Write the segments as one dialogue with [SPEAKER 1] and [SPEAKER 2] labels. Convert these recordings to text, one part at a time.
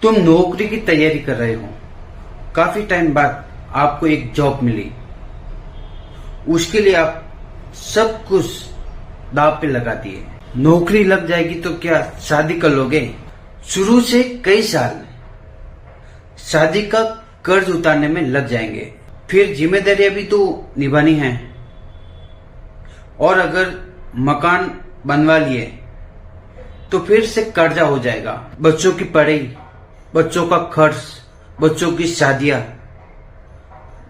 [SPEAKER 1] तुम नौकरी की तैयारी कर रहे हो, काफी टाइम बाद आपको एक जॉब मिली, उसके लिए आप सब कुछ दांव पे लगा दिए। नौकरी लग जाएगी तो क्या शादी कर लोगे? शुरू से कई साल शादी का कर्ज उतारने में लग जाएंगे, फिर जिम्मेदारियां भी तो निभानी है। और अगर मकान बनवा लिए तो फिर से कर्जा हो जाएगा। बच्चों की पढ़ाई, बच्चों का खर्च, बच्चों की शादियां,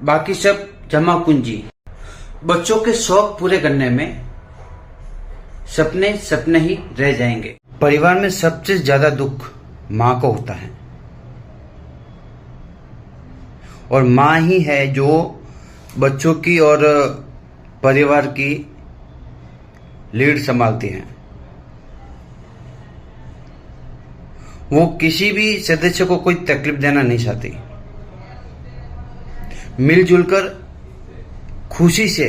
[SPEAKER 1] बाकी सब जमा पूंजी। बच्चों के शौक पूरे करने में सपने सपने ही रह जाएंगे। परिवार में सबसे ज्यादा दुख माँ को होता है, और माँ ही है जो बच्चों की और परिवार की लीड संभालती है। वो किसी भी सदस्य को कोई तकलीफ देना नहीं चाहती। मिलजुल कर खुशी से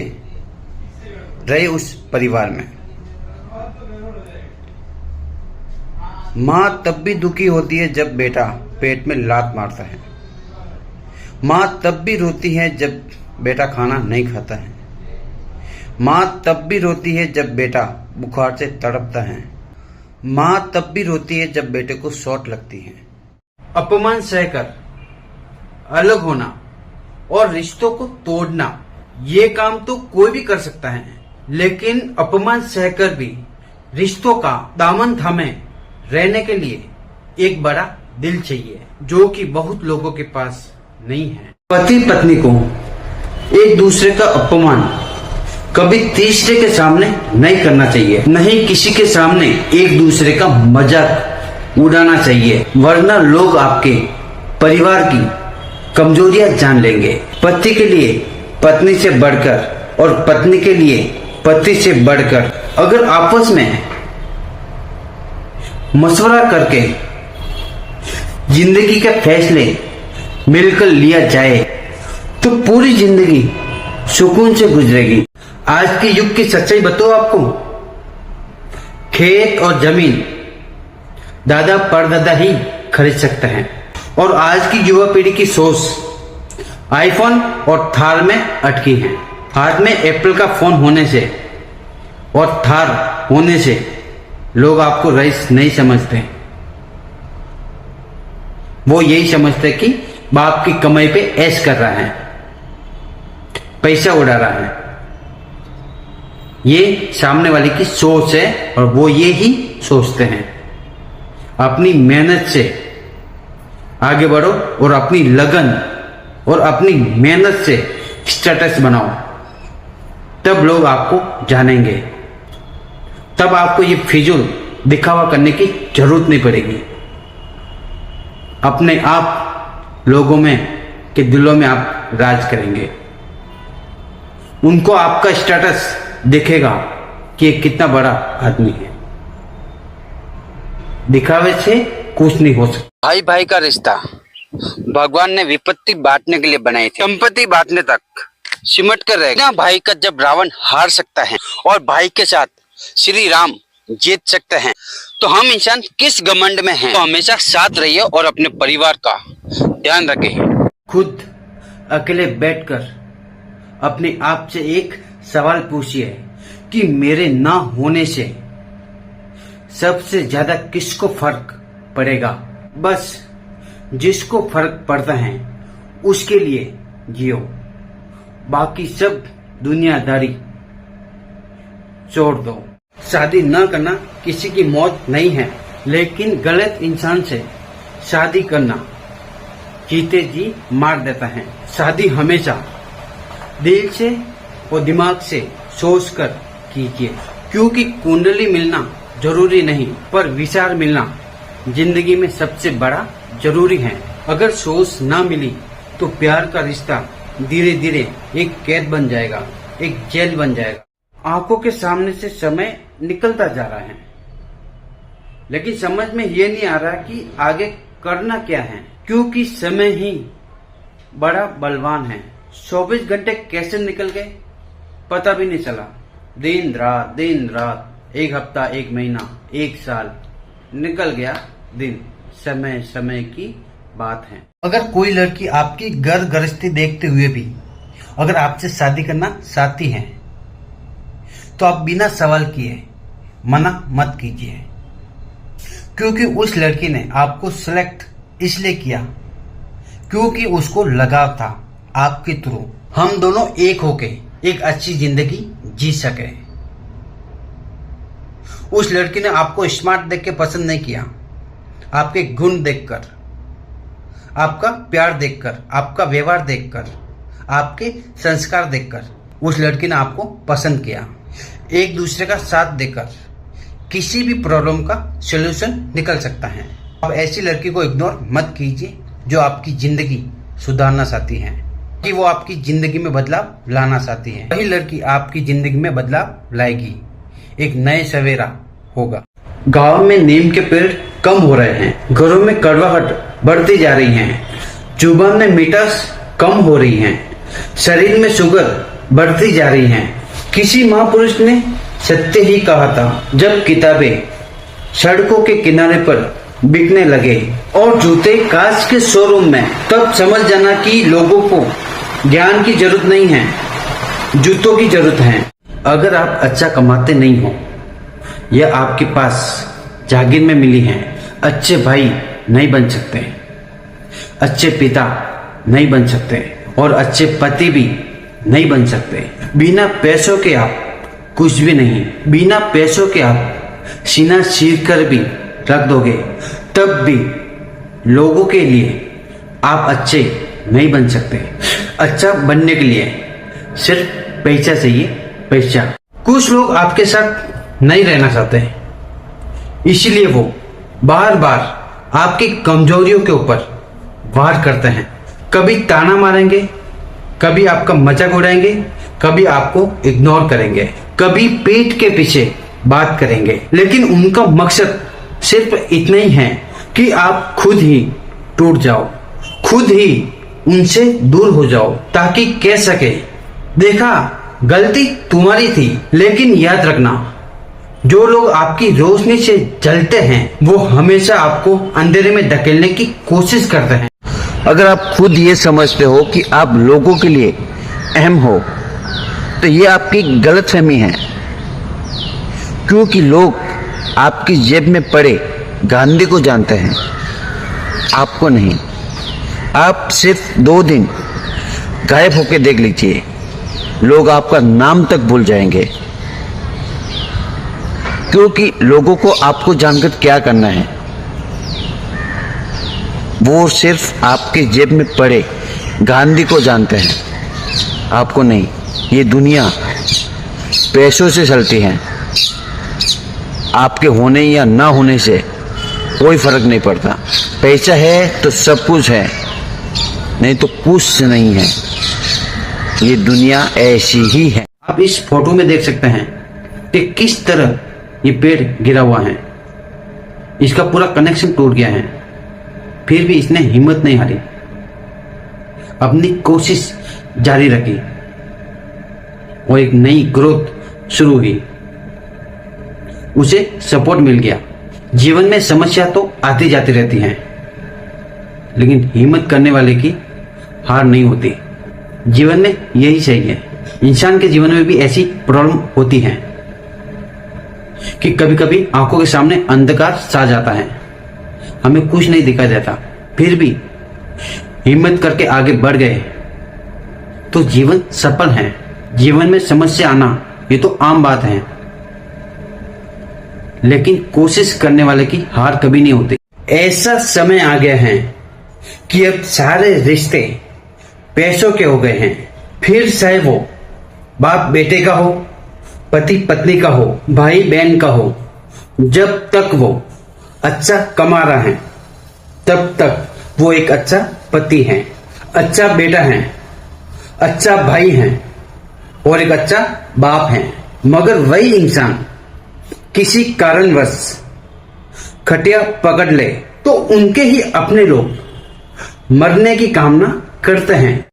[SPEAKER 1] रहे उस परिवार में। मां तब भी दुखी होती है जब बेटा पेट में लात मारता है। मां तब भी रोती है जब बेटा खाना नहीं खाता है। मां तब भी रोती है जब बेटा बुखार से तड़पता है। मां तब भी रोती है जब बेटे को चोट लगती है। अपमान सहकर अलग होना और रिश्तों को तोड़ना, ये काम तो कोई भी कर सकता है, लेकिन अपमान सहकर भी रिश्तों का दामन थामे रहने के लिए एक बड़ा दिल चाहिए, जो कि बहुत लोगों के पास नहीं है। पति पत्नी को एक दूसरे का अपमान कभी तीसरे के सामने नहीं करना चाहिए, नहीं किसी के सामने एक दूसरे का मजाक उड़ाना चाहिए, वरना लोग आपके परिवार की कमजोरियां जान लेंगे। पति के लिए पत्नी से बढ़कर और पत्नी के लिए पति से बढ़कर अगर आपस में मशवरा करके जिंदगी के फैसले मिलकर लिया जाए तो पूरी जिंदगी सुकून से गुजरेगी। आज के युग की सच्चाई बताओ आपको, खेत और जमीन दादा परदादा ही खरीद सकते हैं, और आज की युवा पीढ़ी की सोच आईफोन और थार में अटकी है। हाथ में एप्पल का फोन होने से और थार होने से लोग आपको रईस नहीं समझते। वो यही समझते कि बाप की कमाई पे ऐश कर रहा है, पैसा उड़ा रहा है। ये सामने वाले की सोच है, और वो ये ही सोचते हैं। अपनी मेहनत से आगे बढ़ो और अपनी लगन और अपनी मेहनत से स्टेटस बनाओ, तब लोग आपको जानेंगे। तब आपको ये फिजूल दिखावा करने की जरूरत नहीं पड़ेगी। अपने आप लोगों में के दिलों में आप राज करेंगे। उनको आपका स्टेटस दिखेगा कि ये कितना बड़ा आदमी है। दिखावे से कुछ नहीं हो सकता। भाई भाई का रिश्ता भगवान ने विपत्ति बांटने के लिए बनाई थी, संपत्ति बांटने तक सिमट कर रहेगा। भाई का जब रावण हार सकता है और भाई के साथ श्री राम जीत सकते हैं, तो हम इंसान किस घमंड में हैं? तो हमेशा साथ रहिए और अपने परिवार का ध्यान रखें। खुद अकेले बैठकर अपने आप से एक सवाल पूछिए कि मेरे ना होने से सबसे ज्यादा किसको फर्क पड़ेगा? बस जिसको फर्क पड़ता है उसके लिए जियो, बाकी सब दुनियादारी छोड़ दो। शादी न करना किसी की मौत नहीं है, लेकिन गलत इंसान से शादी करना जीते जी मार देता है। शादी हमेशा दिल से और दिमाग से सोच कर कीजिए, क्योंकि कुंडली मिलना जरूरी नहीं, पर विचार मिलना जिंदगी में सबसे बड़ा जरूरी है। अगर सोच ना मिली तो प्यार का रिश्ता धीरे धीरे एक कैद बन जाएगा, एक जेल बन जाएगा। आंखों के सामने से समय निकलता जा रहा है, लेकिन समझ में ये नहीं आ रहा कि आगे करना क्या है, क्योंकि समय ही बड़ा बलवान है। 24 घंटे कैसे निकल गए पता भी नहीं चला। दिन रात, एक हफ्ता, एक महीना, एक साल निकल गया दिन, समय समय की बात है। अगर कोई लड़की आपकी घर गृहस्थी देखते हुए भी अगर आपसे शादी करना चाहती है तो आप बिना सवाल किए मना मत कीजिए, क्योंकि उस लड़की ने आपको सिलेक्ट इसलिए किया क्योंकि उसको लगाव था आपके थ्रू हम दोनों एक होके एक अच्छी जिंदगी जी सके। उस लड़की ने आपको स्मार्ट देख के पसंद नहीं किया, आपके गुण देखकर, आपका प्यार देखकर, आपका व्यवहार देखकर, आपके संस्कार देखकर उस लड़की ने आपको पसंद किया। एक दूसरे का साथ देकर किसी भी प्रॉब्लम का सलूशन निकल सकता है। अब ऐसी लड़की को इग्नोर मत कीजिए जो आपकी जिंदगी सुधारना चाहती है, कि वो आपकी जिंदगी में बदलाव लाना चाहती है। वही लड़की आपकी जिंदगी में बदलाव लाएगी, एक नए सवेरा होगा। गांव में नीम के पेड़ कम हो रहे हैं, घरों में कड़वाहट बढ़ती जा रही है, जुबान में मिठास कम हो रही है, शरीर में शुगर बढ़ती जा रही है। किसी महापुरुष ने सत्य ही कहा था, जब किताबें सड़कों के किनारे पर बिकने लगे और जूते कांच के शोरूम में, तब समझ जाना कि लोगों को ज्ञान की जरूरत नहीं है, जूतों की जरूरत है। अगर आप अच्छा कमाते नहीं हो या आपके पास जागीर में मिली है, अच्छे भाई नहीं बन सकते, अच्छे पिता नहीं बन सकते और अच्छे पति भी नहीं बन सकते। बिना पैसों के आप कुछ भी नहीं, बिना पैसों के आप सीना चीर कर भी रख दोगे तब भी लोगों के लिए आप अच्छे नहीं बन सकते। अच्छा बनने के लिए सिर्फ पैसा चाहिए, पैसा। कुछ लोग आपके साथ नहीं रहना चाहते, इसलिए वो बार बार आपकी कमजोरियों के ऊपर वार करते हैं। कभी ताना मारेंगे, कभी आपका मजाक उड़ाएंगे, कभी आपको इग्नोर करेंगे, कभी पीठ के पीछे बात करेंगे, लेकिन उनका मकसद सिर्फ इतना ही है कि आप खुद ही टूट जाओ, खुद ही उनसे दूर हो जाओ, ताकि कह सके देखा गलती तुम्हारी थी। लेकिन याद रखना, जो लोग आपकी रोशनी से जलते हैं वो हमेशा आपको अंधेरे में धकेलने की कोशिश करते हैं। अगर आप खुद ये समझते हो कि आप लोगों के लिए अहम हो तो ये आपकी गलतफहमी है, क्योंकि लोग आपकी जेब में पड़े गांधी को जानते हैं, आपको नहीं। आप सिर्फ 2 दिन गायब होकर देख लीजिए, लोग आपका नाम तक भूल जाएंगे, क्योंकि लोगों को आपको जानकर क्या करना है, वो सिर्फ आपके जेब में पड़े गांधी को जानते हैं, आपको नहीं। ये दुनिया पैसों से चलती है, आपके होने या ना होने से कोई फर्क नहीं पड़ता। पैसा है तो सब कुछ है, नहीं तो कुछ नहीं है। ये दुनिया ऐसी ही है। आप इस फोटो में देख सकते हैं कि किस तरह ये पेड़ गिरा हुआ है, इसका पूरा कनेक्शन टूट गया है, फिर भी इसने हिम्मत नहीं हारी, अपनी कोशिश जारी रखी और एक नई ग्रोथ शुरू हुई, उसे सपोर्ट मिल गया। जीवन में समस्या तो आती जाती रहती हैं, लेकिन हिम्मत करने वाले की हार नहीं होती। जीवन में यही चाहिए। इंसान के जीवन में भी ऐसी प्रॉब्लम होती है कि कभी कभी आंखों के सामने अंधकार छा जाता है, हमें कुछ नहीं दिखाई देता, फिर भी हिम्मत करके आगे बढ़ गए तो जीवन सफल है। जीवन में समस्या आना ये तो आम बात है, लेकिन कोशिश करने वाले की हार कभी नहीं होती। ऐसा समय आ गया है कि अब सारे रिश्ते पैसों के हो गए हैं, फिर चाहे वो बाप बेटे का हो, पति पत्नी का हो, भाई बहन का हो, जब तक वो अच्छा कमा रहा है तब तक वो एक अच्छा पति है, अच्छा बेटा है, अच्छा भाई है और एक अच्छा बाप है। मगर वही इंसान किसी कारणवश खटिया पकड़ ले तो उनके ही अपने लोग मरने की कामना करते हैं।